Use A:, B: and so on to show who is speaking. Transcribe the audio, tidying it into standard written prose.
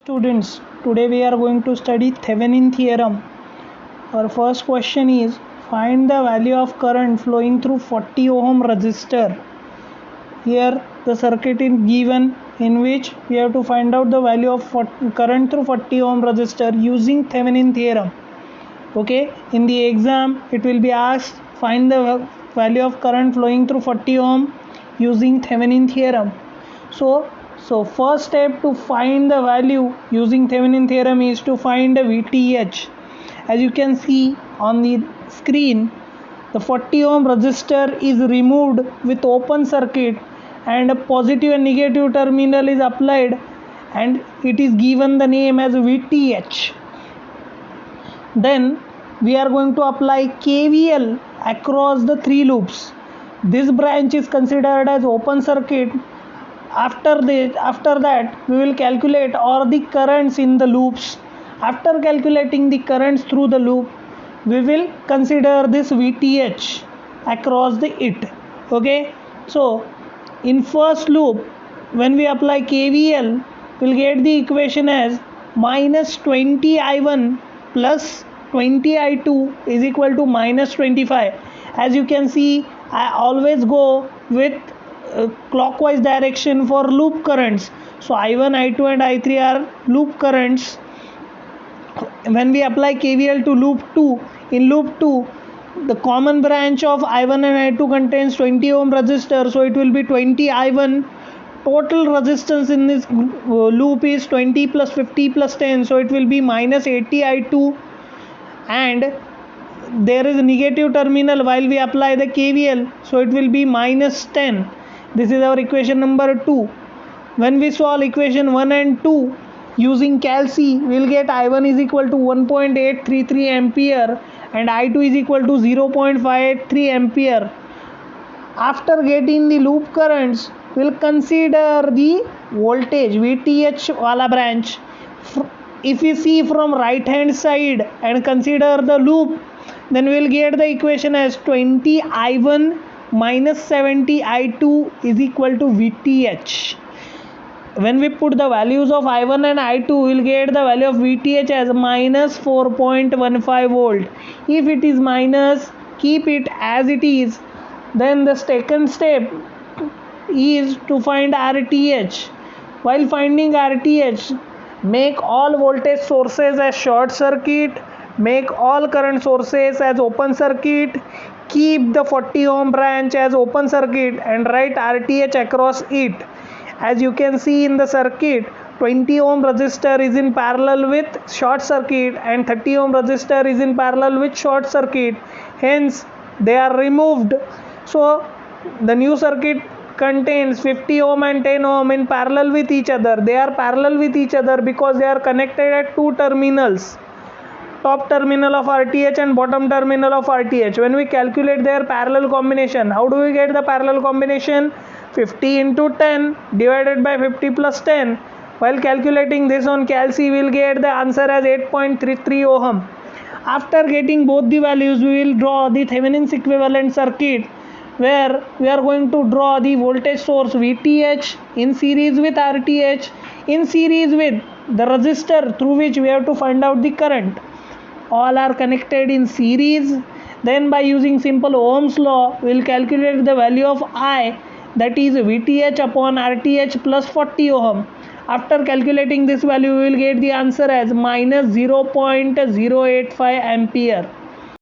A: Students, today we are going to study Thevenin theorem. Our first question is, find the value of current flowing through 40 ohm resistor. Here the circuit is given in which we have to find out the value of current through 40 ohm resistor using Thevenin theorem. Okay, in the exam it will be asked, find the value of current flowing through 40 ohm using Thevenin theorem. So first step to find the value using Thevenin theorem is to find the VTH. As you can see on the screen, the 40 ohm resistor is removed with open circuit and a positive and negative terminal is applied and it is given the name as VTH. Then we are going to apply KVL across the three loops. This branch is considered as open circuit. After that we will calculate all the currents in the loops. After calculating the currents through the loop, we will consider this VTH across the it. Okay, so in first loop when we apply KVL, we'll get the equation as minus 20 I1 plus 20 I2 is equal to minus 25. As you can see, I always go with clockwise direction for loop currents. So I1, I2 and I3 are loop currents. When we apply KVL to loop 2, in loop 2 the common branch of I1 and I2 contains 20 ohm resistor, so it will be 20 I1. Total resistance in this loop is 20 plus 50 plus 10, so it will be minus 80 I2, and there is a negative terminal while we apply the KVL, so it will be minus 10. This is our equation number 2. When we solve equation 1 and 2 using Calc, we will get I1 is equal to 1.833 ampere and I2 is equal to 0.583 ampere. After getting the loop currents, we will consider the voltage VTH wala branch. If we see from right hand side and consider the loop, then we will get the equation as 20 I1 minus 70 I2 is equal to VTH. When we put the values of I1 and I2, we will get the value of VTH as minus 4.15 volt. If it is minus, keep it as it is. Then the second step is to find RTH. While finding RTH, make all voltage sources as short circuit, make all current sources as open circuit, keep the 40 ohm branch as open circuit and write RTH across it. As you can see in the circuit, 20 ohm resistor is in parallel with short circuit and 30 ohm resistor is in parallel with short circuit. Hence, they are removed. So, the new circuit contains 50 ohm and 10 ohm in parallel with each other. They are parallel with each other because they are connected at two terminals. Top terminal of RTH and bottom terminal of RTH. When we calculate their parallel combination, how do we get the parallel combination? 50 into 10 divided by 50 plus 10. While calculating this on Calc, we will get the answer as 8.33 ohm. After getting both the values, we will draw the Thevenin's equivalent circuit, where we are going to draw the voltage source VTH in series with RTH, in series with the resistor through which we have to find out the current. All are connected in series. Then by using simple Ohm's law, we will calculate the value of I, that is VTH upon RTH plus 40 ohm. After calculating this value, we will get the answer as minus 0.085 ampere.